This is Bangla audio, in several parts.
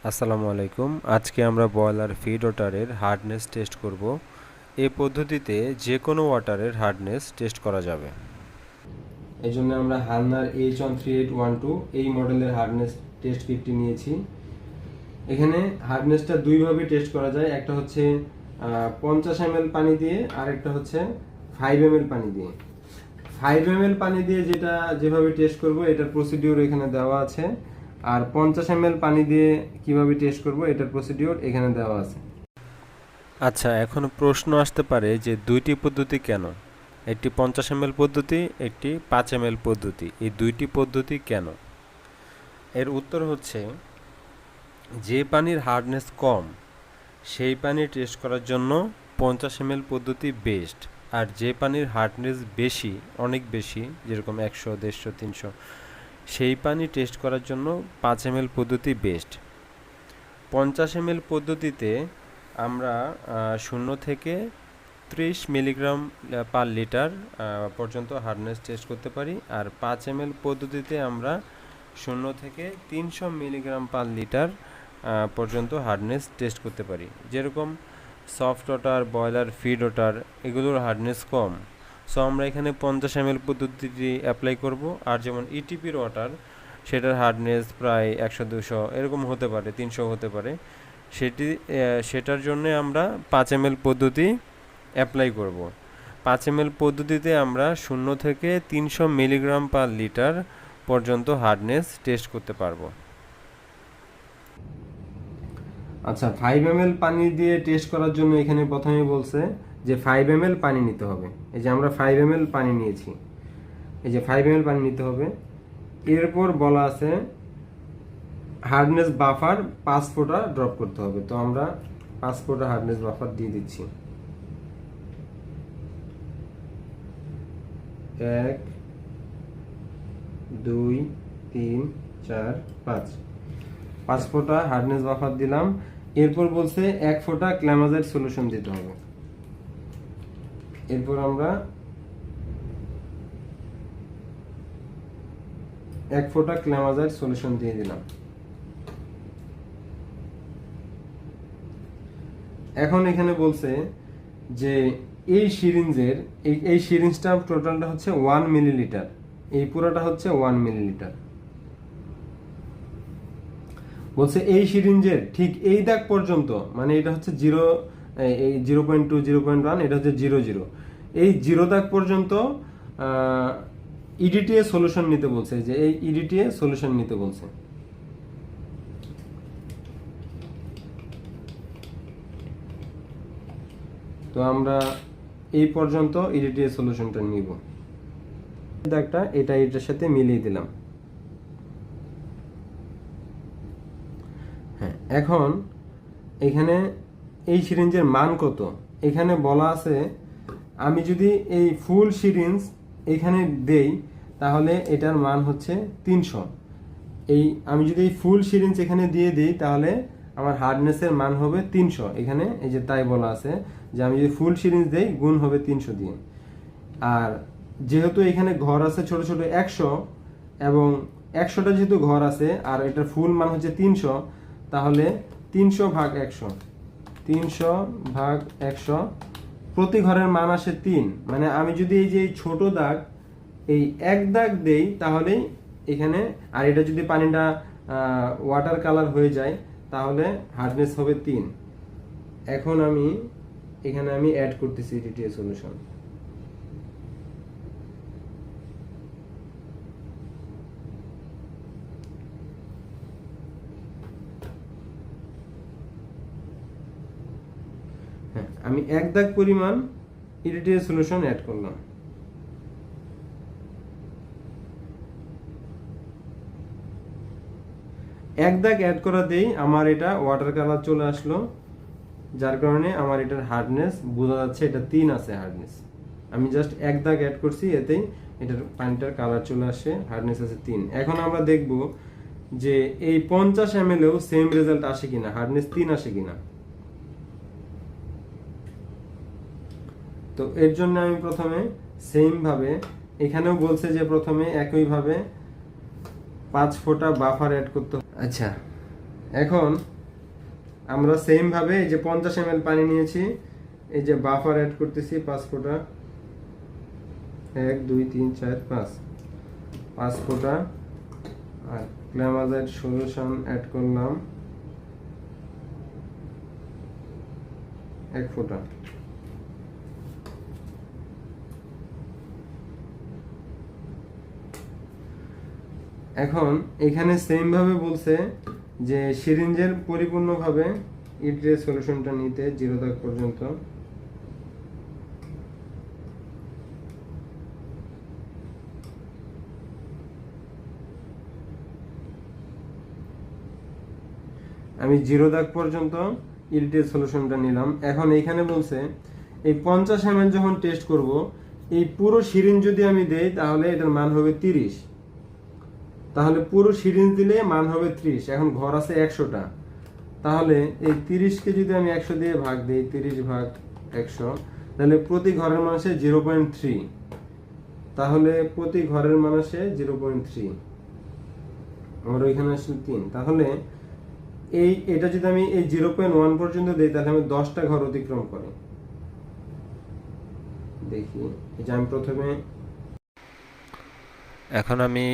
আসসালামু আলাইকুম। আজকে আমরা বয়লার ফিড ওয়াটারের হার্ডনেস টেস্ট করব। এই পদ্ধতিতে যে কোনো ওয়াটারের হার্ডনেস টেস্ট করা যাবে। এই জন্য আমরা হালনার H13812 এই মডেলের হার্ডনেস টেস্ট কিটটি নিয়েছি। এখানে হার্ডনেসটা দুইভাবে টেস্ট করা যায়, একটা হচ্ছে 50 ml পানি দিয়ে আর একটা হচ্ছে 5 ml পানি দিয়ে। 5 ml পানি দিয়ে যেভাবে টেস্ট করব এটার প্রসিডিওর এখানে দেওয়া আছে, আর 50 ml পানি দিয়ে কিভাবে টেস্ট করব এটার প্রসিডিওর এখানে দেওয়া আছে। আচ্ছা, এখন প্রশ্ন আসতে পারে যে দুইটি পদ্ধতি কেন? একটি 50 ml পদ্ধতি, একটি 5 ml পদ্ধতি। এই দুইটি পদ্ধতি কেন? এর উত্তর হচ্ছে, যে পানির হার্ডনেস কম সেই পানি টেস্ট করার জন্য 50 ml পদ্ধতি বেস্ট, আর যে পানির হার্ডনেস বেশি, অনেক বেশি, যেরকম 100, 150, 300, সেই পানি টেস্ট করার জন্য 5 ml পদ্ধতি বেস্ট। 50 ml পদ্ধতিতে আমরা 0 থেকে 30 মিলিগ্রাম পার লিটার পর্যন্ত হার্ডনেস টেস্ট করতে পারি, আর 5 ml পদ্ধতিতে আমরা 0 থেকে 300 মিলিগ্রাম পার লিটার পর্যন্ত হার্ডনেস টেস্ট করতে পারি। যেরকম soft water, boiler feed water, এগুলোর হার্ডনেস কম, সো আমরা এখানে 50 ml পদ্ধতিটি অ্যাপ্লাই করব। আর যেমন ইটিপির ওয়াটার, সেটার হার্ডনেস প্রায় 100-200 এরকম হতে পারে, 300 হতে পারে, সেটার জন্য আমরা 5 ml পদ্ধতি অ্যাপ্লাই করব। 5 ml পদ্ধতিতে আমরা 0 থেকে 300 মিলিগ্রাম পার লিটার পর্যন্ত হার্ডনেস টেস্ট করতে পারবো। আচ্ছা, 5 ml পানি দিয়ে টেস্ট করার জন্য এখানে প্রথমে বলছে যে 5 ml পানি নিতে হবে। এই যে আমরা 5 ml পানি নিয়েছি, এই যে 5 ml পানি নিতে হবে। এরপর বলা আছে হার্ডনেস বাফার 5 ফোঁটা ড্রপ করতে হবে। তো আমরা 5 ফোঁটা হার্ডনেস বাফার দিয়ে দিচ্ছি। 1 2 3 4 5 ফোঁটা হার্ডনেস বাফার দিলাম। এরপর বলছে 1 ফোঁটা ক্ল্যামাজাইট সলিউশন দিতে হবে। এরপর আমরা 1 ফোঁটা ক্ল্যামাজাইট সলিউশন দিয়ে দিলাম। এখন এখানে বলছে যে এই সিরিঞ্জটা টোটালটা হচ্ছে 1 মিলিলিটার, এই পুরোটা হচ্ছে 1 মিলিলিটার। বলছে এই সিরিঞ্জের ঠিক এই দাগ পর্যন্ত, মানে এটা হচ্ছে 0, এই 0.2, 0.1, এটা হচ্ছে 0.0, এই 0 দাগ পর্যন্ত ইডিটিএ সলিউশন নিতে বলছে। যে এই ইডিটিএ সলিউশন নিতে বলছে। তো আমরা এই পর্যন্ত ইডিটিএ সলিউশনটা নিব। দাগটা এটার সাথে মিলিয়ে দিলাম। হ্যাঁ, এখন এখানে এই সিরিঞ্জের মান কত এখানে বলা আছে। আমি যদি এই ফুল সিরিঞ্জ এখানে দেই তাহলে এটার মান হচ্ছে 300। আমি যদি এই ফুল সিরিঞ্জ এখানে দিয়ে দিই তাহলে আমার হার্ডনেসের মান হবে 300। এখানে এই যে তাই বলা আছে যে আমি যদি ফুল সিরিঞ্জ দেই গুণ হবে 300 দিয়ে। আর যেহেতু এখানে ঘর আছে ছোট ছোট 100, এবং 100টা যেহেতু ঘর আছে আর এটার ফুল মান হচ্ছে 300, তাহলে 300 ভাগ 100, 300 ভাগ 100, প্রতি ঘরের মান আসে 3। মানে আমি যদি এই যে ছোট দাগ, এই এক দাগ দেই তাহলেই এখানে, আর এটা যদি পানিটা ওয়াটার কালার হয়ে যায় তাহলে হার্ডনেস হবে 3। এখন এখানে আমি অ্যাড করতেছি ইডিটিএ সলিউশন। হ্যাঁ, আমি 1 দাগ পরিমাণ ইডিটিএ সলিউশন অ্যাড করলাম। এক দাগ অ্যাড করা দেই আমার এটা ওয়াটার কালার চলে আসলো, যার কারণে আমার এটার হার্ডনেস বোঝা যাচ্ছে এটা 3 আছে হার্ডনেস। আমি জাস্ট এক দাগ অ্যাড করছি, এতেই এটার পানিটার কালার চলে আসে, হার্ডনেস আছে 3। এখন আমরা দেখব যে এই 50 ml এও সেম রেজাল্ট আসে কিনা, হার্ডনেস 3 আসে কিনা। তো এর জন্য আমি প্রথমে সেম ভাবে, এখানেও বলছে যে প্রথমে একইভাবে 5 ফোঁটা বাফার অ্যাড করতে হবে। আচ্ছা, এখন আমরা সেম ভাবে এই যে 50 ml পানি নিয়েছি, এই যে বাফার অ্যাড করতেছি 5 ফোঁটা, 1 2 3 4 5 ফোঁটা, আর গ্ল্যামাজাইট সলিউশন অ্যাড করলাম 1 ফোঁটা। এখন এখানে সেম ভাবে বলছে যে সিরিঞ্জের পরিপূর্ণভাবে ইট্রে সলিউশনটা নিতে 0 দাগ পর্যন্ত। আমি 0 দাগ পর্যন্ত ইরিটেজ সলিউশনটা নিলাম। এখন এইখানে বলছে এই 50 ml যখন টেস্ট করব, এই পুরো সিরিঞ্জ যদি আমি দেই তাহলে এটার মান হবে 30। তাহলে পুরো সিরিঞ্জ দিলে মান হবে 30। এখন ঘর আছে 100টা, তাহলে এই 30কে যদি আমি 100 দিয়ে ভাগ দিই, 30 ভাগ 100, তাহলে প্রতি ঘরের মান আসে 0.3। তাহলে প্রতি ঘরের মান আসে 0.3, আমার ওইখানে আসলে 3। তাহলে এটা যদি আমি এই 0.1 পর্যন্ত দেই তাহলে আমি 10টা ঘর অতিক্রম করে। দেখি এই যে আমি প্রথমে এখন আমি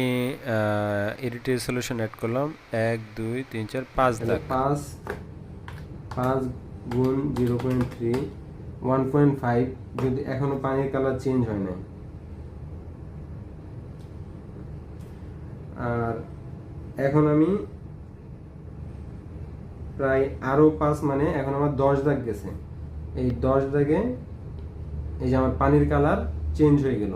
ইরিটেজ সলিউশন অ্যাড করলাম 1 2 3 4 5 দাগ। 5 গুণ 0.3 1.5, যদি এখনো পানির কালার চেঞ্জ হয় না। আর এখন আমি প্রায় আরো 5, মানে এখন আমার 10 দাগ গেছে। এই 10 দাগে এই যে আমার পানির কালার চেঞ্জ হয়ে গেল,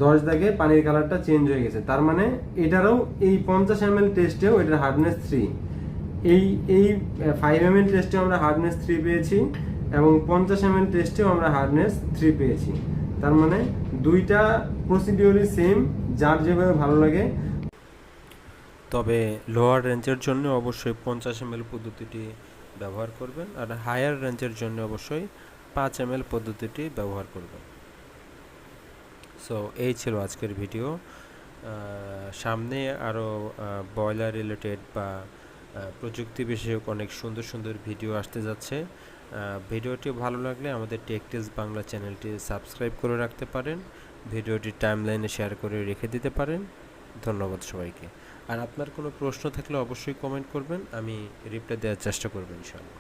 10 দাগে পানির কালারটা চেঞ্জ হয়ে গেছে। তার মানে এটারও এই 50 ml টেস্টেও এটার হার্ডনেস 3, এই 5 ml টেস্টেও আমরা হার্ডনেস 3 পেয়েছি, এবং 50 ml টেস্টেও আমরা হার্ডনেস 3 পেয়েছি। তার মানে দুইটা প্রসিডিওরই সেম, যার যেভাবে ভালো লাগে। তবে লোয়ার রেঞ্জের জন্য অবশ্যই 50 ml পদ্ধতিটি ব্যবহার করবেন, আর হায়ার রেঞ্জের জন্য অবশ্যই 5 ml পদ্ধতিটি ব্যবহার করবেন। সো এই ছিল আজকের ভিডিও। সামনে আরও বয়লার রিলেটেড বা প্রযুক্তি বিষয়ক অনেক সুন্দর সুন্দর ভিডিও আসতে যাচ্ছে। ভিডিওটি ভালো লাগলে আমাদের টেকটিপস বাংলা চ্যানেলটি সাবস্ক্রাইব করে রাখতে পারেন, ভিডিওটি টাইমলাইনে শেয়ার করে রেখে দিতে পারেন। ধন্যবাদ সবাইকে। আর আপনার কোনো প্রশ্ন থাকলে অবশ্যই কমেন্ট করবেন, আমি রিপ্লাই দেওয়ার চেষ্টা করব ইনশাআল্লাহ।